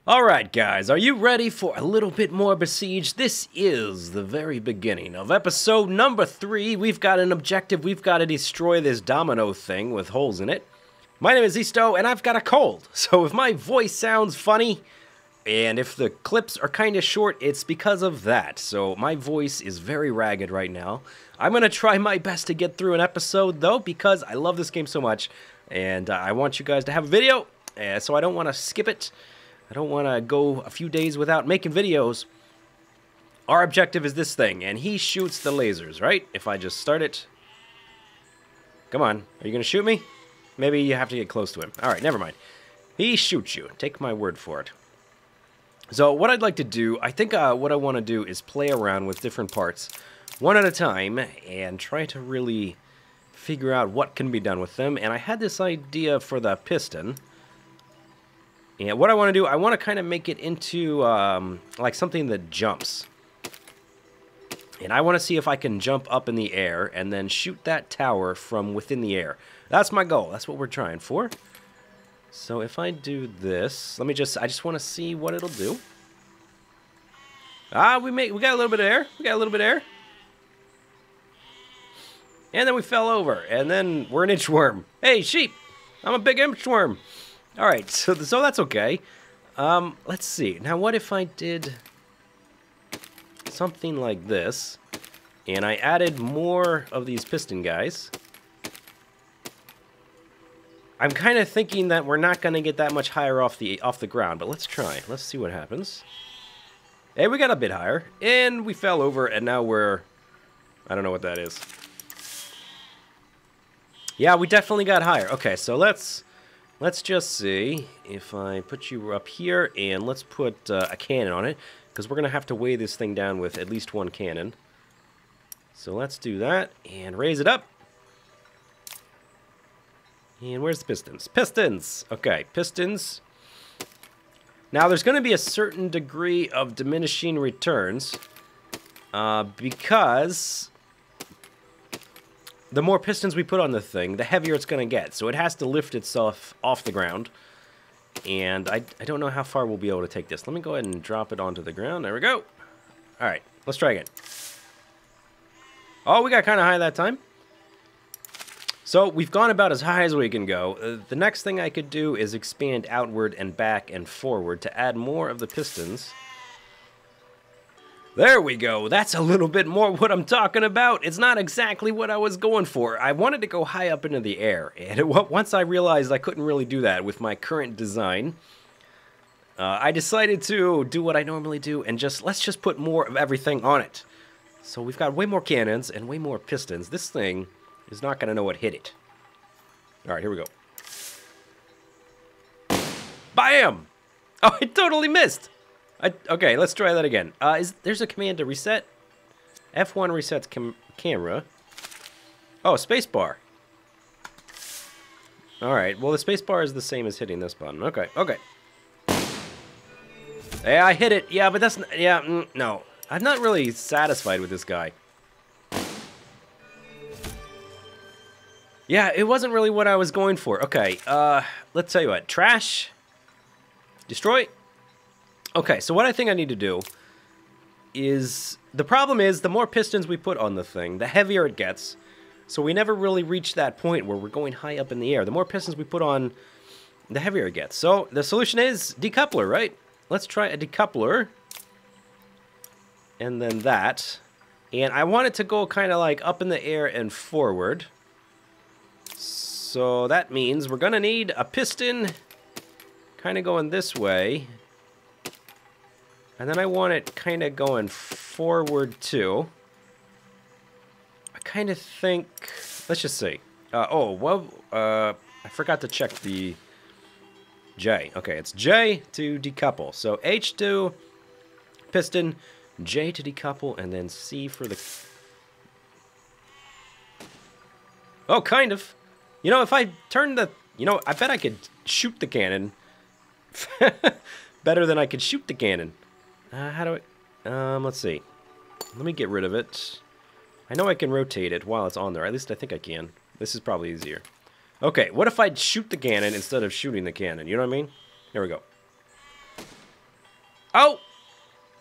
Alright guys, are you ready for a little bit more Besiege? This is the very beginning of episode number 3. We've got an objective. We've got to destroy this domino thing with holes in it. My name is Zisteau, and I've got a cold. So if my voice sounds funny, and if the clips are kind of short, it's because of that. So my voice is very ragged right now. I'm going to try my best to get through an episode, though, because I love this game so much. And I want you guys to have a video, so I don't want to skip it. I don't want to go a few days without making videos. Our objective is this thing, and he shoots the lasers, right? If I just start it. Come on, are you going to shoot me? Maybe you have to get close to him. Alright, never mind. He shoots you. Take my word for it. So, what I'd like to do, I think what I want to do is play around with different parts, one at a time, and try to really figure out what can be done with them. And I had this idea for the piston. And what I want to do, I want to kind of make it into, like something that jumps. And I want to see if I can jump up in the air and then shoot that tower from within the air. That's my goal. That's what we're trying for. So if I do this, I just want to see what it'll do. We got a little bit of air. We got a little bit of air. And then we fell over. And then we're an inchworm. Hey, sheep! I'm a big inchworm. Alright, so that's okay. Let's see. Now, what if I did something like this, and I added more of these piston guys? I'm kind of thinking that we're not going to get that much higher off the ground, but let's try. Let's see what happens. Hey, we got a bit higher, and we fell over, and now we're... I don't know what that is. Yeah, we definitely got higher. Okay, so let's just see if I put you up here, and let's put a cannon on it, because we're going to have to weigh this thing down with at least one cannon. So let's do that, and raise it up. And where's the pistons? Pistons! Okay, pistons. Now, there's going to be a certain degree of diminishing returns, because the more pistons we put on the thing, the heavier it's going to get. So it has to lift itself off the ground. And I don't know how far we'll be able to take this. Let me go ahead and drop it onto the ground. There we go. Alright, let's try again. Oh, we got kind of high that time. So we've gone about as high as we can go. The next thing I could do is expand outward and back and forward to add more of the pistons. There we go. That's a little bit more what I'm talking about. It's not exactly what I was going for. I wanted to go high up into the air. And once I realized I couldn't really do that with my current design, I decided to do what I normally do and let's just put more of everything on it. So we've got way more cannons and way more pistons. This thing is not going to know what hit it. Alright, here we go. Bam! Oh, it totally missed! Okay, let's try that again. There's a command to reset. F1 resets camera. Oh, spacebar. Alright, well the spacebar is the same as hitting this button. Okay, okay. Yeah, I hit it. Yeah, but that's... Yeah, no. I'm not really satisfied with this guy. Yeah, it wasn't really what I was going for. Okay, let's tell you what. Trash. Destroy. Okay, so what I think I need to do is... The problem is, the more pistons we put on the thing, the heavier it gets. So we never really reach that point where we're going high up in the air. The more pistons we put on, the heavier it gets. So the solution is decoupler, right? Let's try a decoupler. And then that. And I want it to go kind of like up in the air and forward. So that means we're going to need a piston kind of going this way. And then I want it kind of going forward too. I kind of think... Let's just see. I forgot to check the J. Okay, it's J to decouple. So H to piston, J to decouple, and then C for the... Oh, kind of. You know, if I turn the... You know, I bet I could shoot the cannon better than I could shoot the cannon. How do I... let's see. Let me get rid of it. I know I can rotate it while it's on there. At least I think I can. This is probably easier. Okay, what if I shoot the cannon instead of shooting the cannon? You know what I mean? There we go. Oh!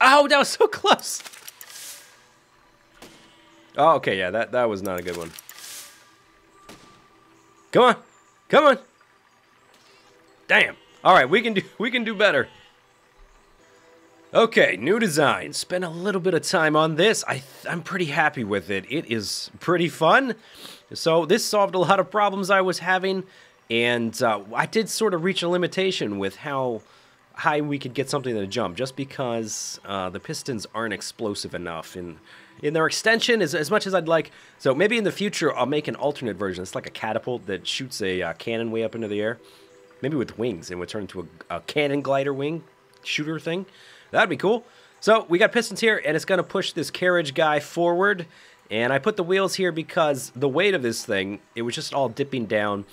Oh, that was so close! Oh, okay, yeah, that was not a good one. Come on! Come on! Damn! Alright, we can do better. Okay, new design. Spent a little bit of time on this. I'm pretty happy with it. It is pretty fun. So this solved a lot of problems I was having, and I did sort of reach a limitation with how high we could get something to jump, just because the pistons aren't explosive enough in their extension as much as I'd like. So maybe in the future I'll make an alternate version. It's like a catapult that shoots a cannon way up into the air. Maybe with wings, and would turn into a cannon glider wing shooter thing. That'd be cool. So we got pistons here, and it's going to push this carriage guy forward. And I put the wheels here because the weight of this thing, it was just all dipping down,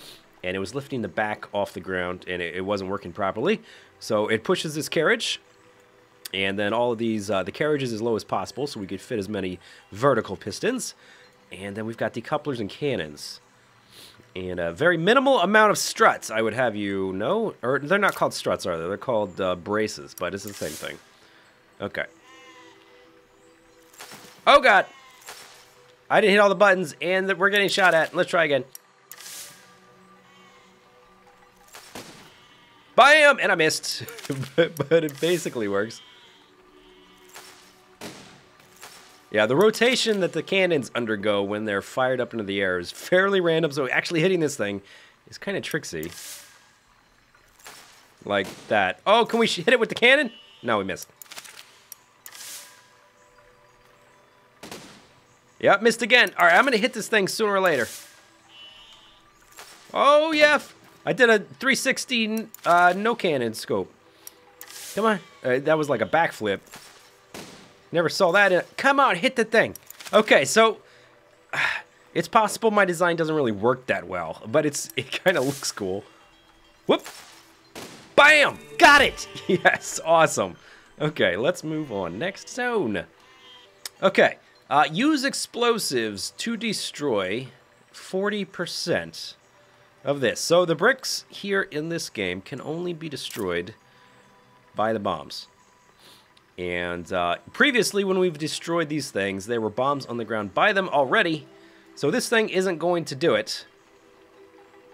and it was lifting the back off the ground, and it wasn't working properly. So it pushes this carriage, and then all of these, the carriage is as low as possible, so we could fit as many vertical pistons. And then we've got decouplers and cannons. And a very minimal amount of struts, I would have you know. Or they're not called struts, are they? They're called braces, but it's the same thing. Okay. Oh, God. I didn't hit all the buttons, and we're getting shot at. Let's try again. Bam! And I missed. but it basically works. Yeah, the rotation that the cannons undergo when they're fired up into the air is fairly random, so actually hitting this thing is kind of tricksy. Like that. Oh, can we hit it with the cannon? No, we missed. Yep, missed again. All right, I'm going to hit this thing sooner or later. Oh, yeah. I did a 360 no cannon scope. Come on. That was like a backflip. Never saw that. Come on, hit the thing. Okay, so it's possible my design doesn't really work that well, but it kind of looks cool. Whoop. Bam! Got it! Yes, awesome. Okay, let's move on. Next zone. Okay, use explosives to destroy 40% of this. So the bricks here in this game can only be destroyed by the bombs. And previously, when we've destroyed these things, there were bombs on the ground by them already. So this thing isn't going to do it,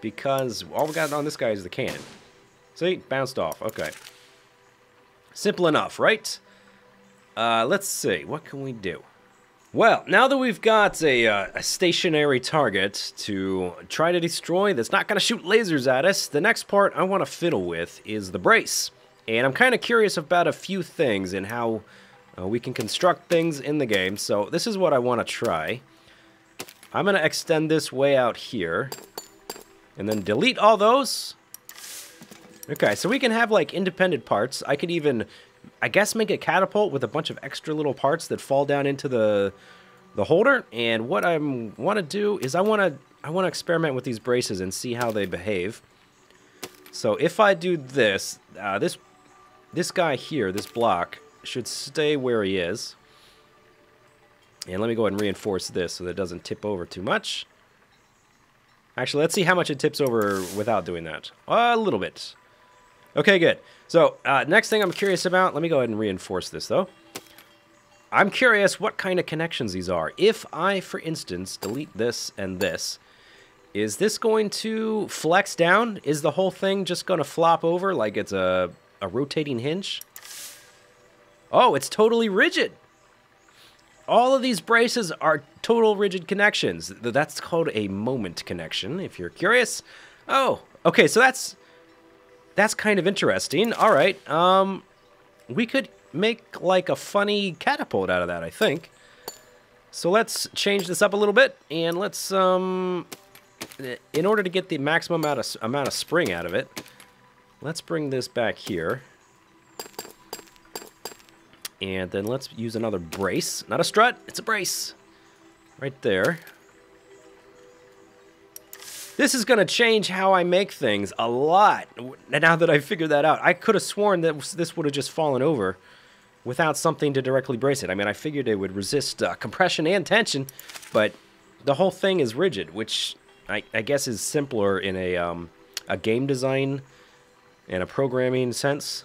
because all we got on this guy is the cannon. See? Bounced off. Okay. Simple enough, right? Let's see. What can we do? Well, now that we've got a stationary target to try to destroy that's not going to shoot lasers at us, the next part I want to fiddle with is the brace. And I'm kind of curious about a few things and how we can construct things in the game. So this is what I want to try. I'm going to extend this way out here. And then delete all those. Okay, so we can have like independent parts. I could even, I guess, make a catapult with a bunch of extra little parts that fall down into the holder. And what I want to do is I want to experiment with these braces and see how they behave. So if I do this, this guy here, this block, should stay where he is. And let me go ahead and reinforce this so that it doesn't tip over too much. Actually, let's see how much it tips over without doing that. A little bit. Okay, good. So, next thing I'm curious about, let me go ahead and reinforce this, though. I'm curious what kind of connections these are. If I, for instance, delete this and this, is this going to flex down? Is the whole thing just going to flop over like it's a rotating hinge? Oh, it's totally rigid. All of these braces are total rigid connections. That's called a moment connection, if you're curious. Oh, okay, so that's kind of interesting. All right, we could make like a funny catapult out of that, I think. So let's change this up a little bit, and let's, in order to get the maximum amount of spring out of it, let's bring this back here. And then let's use another brace. Not a strut, it's a brace. Right there. This is going to change how I make things a lot, now that I figured that out. I could have sworn that this would have just fallen over without something to directly brace it. I mean, I figured it would resist compression and tension, but the whole thing is rigid, which I guess is simpler in a game design and a programming sense.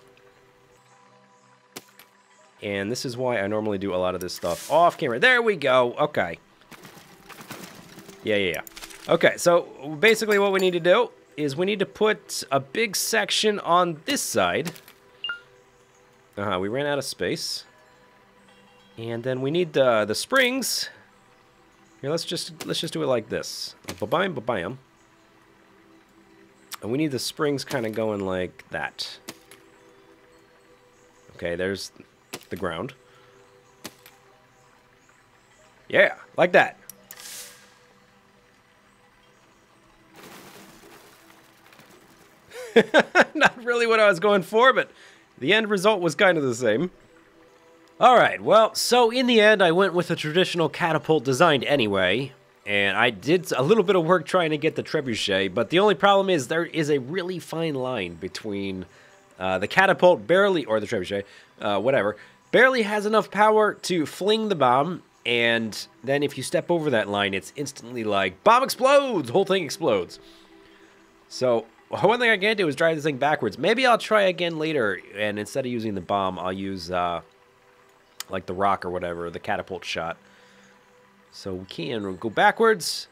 And this is why I normally do a lot of this stuff off camera. There we go. Okay. Yeah. Okay, so basically what we need to do is we need to put a big section on this side. We ran out of space. And then we need the springs. Here, let's just do it like this. Ba-bam, ba-bam. And we need the springs kind of going like that. Okay, there's the ground. Yeah, like that. Not really what I was going for, but the end result was kind of the same. Alright, well, so in the end, I went with a traditional catapult design anyway, and I did a little bit of work trying to get the trebuchet, but the only problem is there is a really fine line between the catapult or the trebuchet, whatever, barely has enough power to fling the bomb, and then if you step over that line, it's instantly like, bomb explodes! The whole thing explodes. So one thing I can't do is drive this thing backwards. Maybe I'll try again later, and instead of using the bomb, I'll use like the rock or whatever, the catapult shot. So we can go backwards,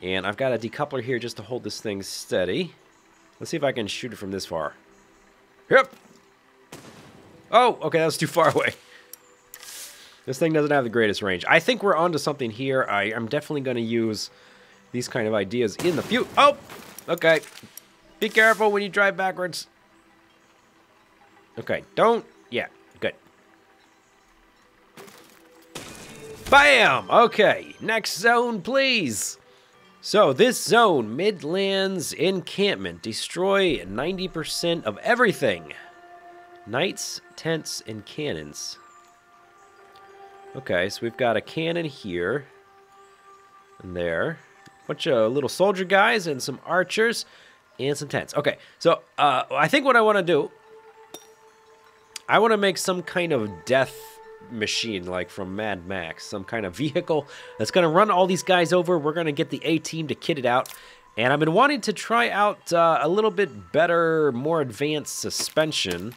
and I've got a decoupler here just to hold this thing steady. Let's see if I can shoot it from this far. Yep. Oh, okay, that was too far away. This thing doesn't have the greatest range. I think we're onto something here. I'm definitely going to use these kind of ideas in the future. Oh, okay. Be careful when you drive backwards. Okay, don't. Yeah, good. Bam! Okay, next zone, please. So, this zone, Midlands Encampment. Destroy 90% of everything. Knights, tents, and cannons. Okay, so we've got a cannon here. And there. Bunch of little soldier guys and some archers. And some tents. Okay, so I think what I want to do, I want to make some kind of death machine, like from Mad Max. Some kind of vehicle that's going to run all these guys over. We're going to get the A-team to kit it out. And I've been wanting to try out a little bit better, more advanced suspension.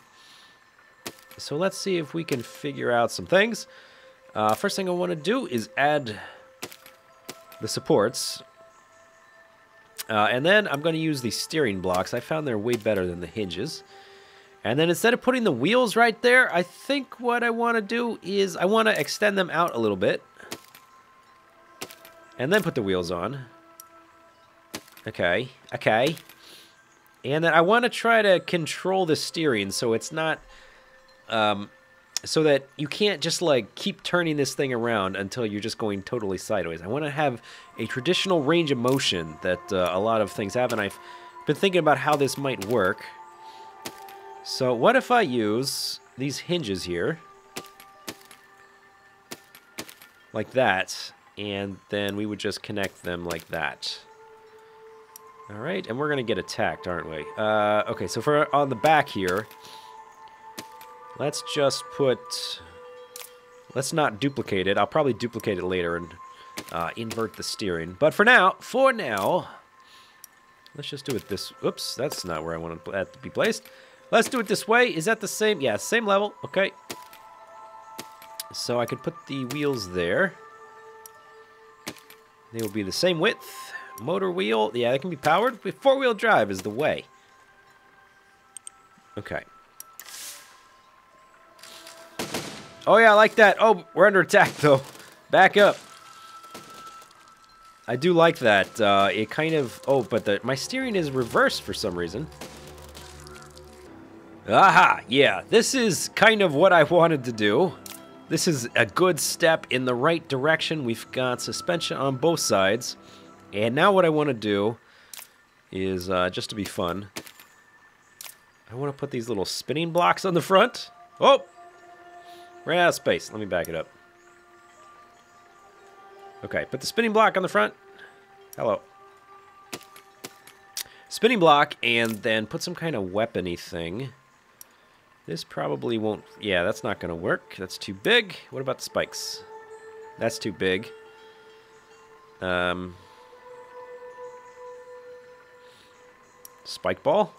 So let's see if we can figure out some things. First thing I want to do is add the supports. And then I'm going to use the steering blocks. I found they're way better than the hinges. And then instead of putting the wheels right there, I think what I want to do is I want to extend them out a little bit. And then put the wheels on. Okay. And then I want to try to control the steering so it's not... so that you can't just like keep turning this thing around until you're just going totally sideways. I want to have a traditional range of motion that a lot of things have, and I've been thinking about how this might work. So what if I use these hinges here, like that, and then we would just connect them like that. All right, and we're going to get attacked, aren't we? Okay, so for on the back here, let's just put... Let's not duplicate it. I'll probably duplicate it later and invert the steering. But for now, let's just do it this... Oops, that's not where I want that to be placed. Let's do it this way. Is that the same? Yeah, same level. Okay. So I could put the wheels there. They will be the same width. Motor wheel. Yeah, they can be powered. Four-wheel drive is the way. Okay. Oh, yeah, I like that. Oh, we're under attack, though. Back up. I do like that. It kind of... Oh, but my steering is reversed for some reason. Aha! Yeah, this is kind of what I wanted to do. This is a good step in the right direction. We've got suspension on both sides. And now what I want to do is, just to be fun, I want to put these little spinning blocks on the front. Oh! Ran out of space. Let me back it up. Okay, put the spinning block on the front. Hello. Spinning block, and then put some kind of weapon-y thing. This probably won't... Yeah, that's not going to work. That's too big. What about the spikes? That's too big. Spike ball?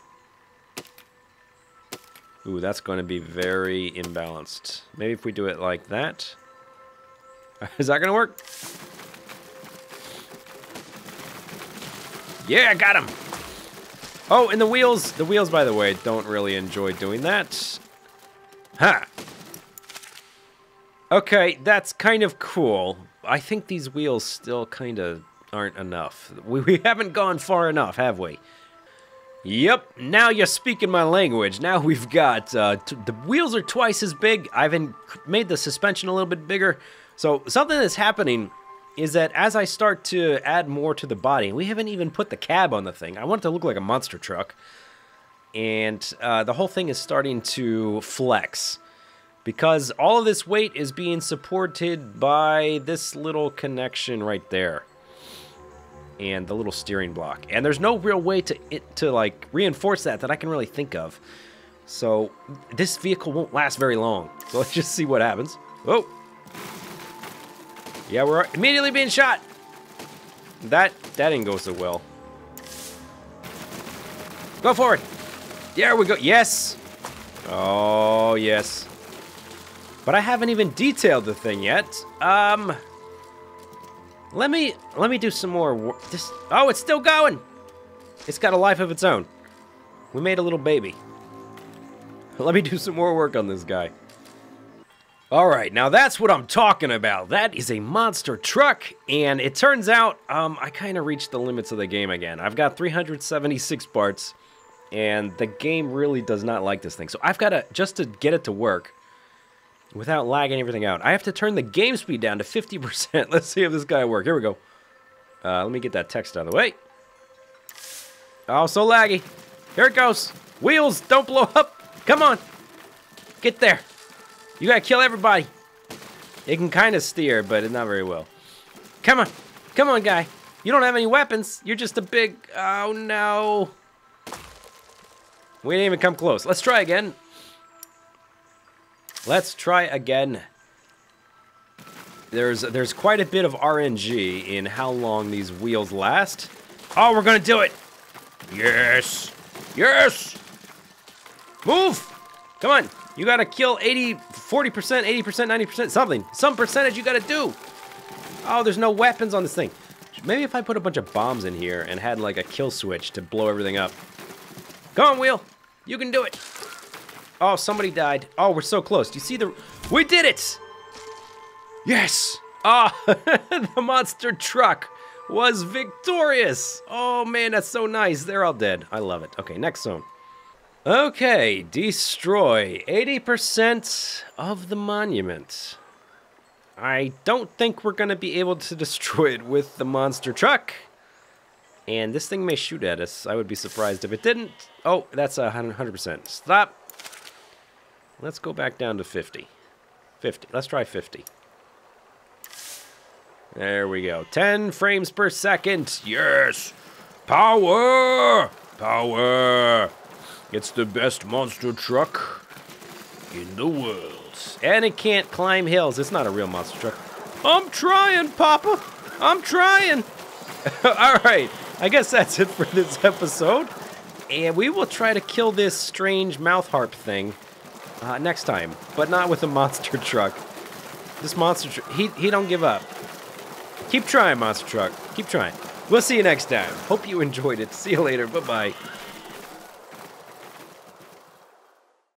Ooh, that's going to be very imbalanced. Maybe if we do it like that. Is that going to work? Yeah, got him! Oh, and the wheels, by the way, don't really enjoy doing that. Ha! Okay, that's kind of cool. I think these wheels still kind of aren't enough. We haven't gone far enough, have we? Yep, now you're speaking my language. Now we've got, the wheels are twice as big. I've made the suspension a little bit bigger. So something that's happening is that as I start to add more to the body, we haven't even put the cab on the thing. I want it to look like a monster truck. And the whole thing is starting to flex. Because all of this weight is being supported by this little connection right there. And the little steering block. And there's no real way to like reinforce that I can really think of. So this vehicle won't last very long. So let's just see what happens. Oh. Yeah, we're immediately being shot. That didn't go so well. Go forward. There we go. Yes. Oh, yes. But I haven't even detailed the thing yet. Let me do some more work. Oh, it's still going. It's got a life of its own. We made a little baby. Let me do some more work on this guy. All right, now that's what I'm talking about. That is a monster truck, and it turns out I kind of reached the limits of the game again. I've got 376 parts, and the game really does not like this thing. So I've got to, just to get it to work, without lagging everything out, I have to turn the game speed down to 50%. Let's see if this guy works. Here we go. Let me get that text out of the way. Oh, so laggy. Here it goes. Wheels, don't blow up. Come on. Get there. You gotta kill everybody. It can kind of steer, but not very well. Come on. Come on, guy. You don't have any weapons. You're just a big... Oh, no. We didn't even come close. Let's try again. Let's try again. There's quite a bit of RNG in how long these wheels last. Oh, we're gonna do it. Yes. Yes. Move. Come on. You gotta kill 80, 40%, 80%, 90%, something. Some percentage you gotta do. Oh, there's no weapons on this thing. Maybe if I put a bunch of bombs in here and had like a kill switch to blow everything up. Come on, wheel. You can do it. Oh, somebody died. Oh, we're so close. Do you see the... We did it! Yes! Ah, the monster truck was victorious. Oh, man, that's so nice. They're all dead. I love it. Okay, next zone. Okay, destroy 80% of the monument. I don't think we're going to be able to destroy it with the monster truck. And this thing may shoot at us. I would be surprised if it didn't. Oh, that's 100%. Stop. Let's go back down to 50. 50. Let's try 50. There we go. 10 frames per second. Yes. Power. Power. It's the best monster truck in the world. And it can't climb hills. It's not a real monster truck. I'm trying, Papa. I'm trying. All right. I guess that's it for this episode. And we will try to kill this strange mouth harp thing next time. But not with a monster truck. This monster truck, he don't give up. Keep trying, monster truck. Keep trying. We'll see you next time. Hope you enjoyed it. See you later. Bye-bye.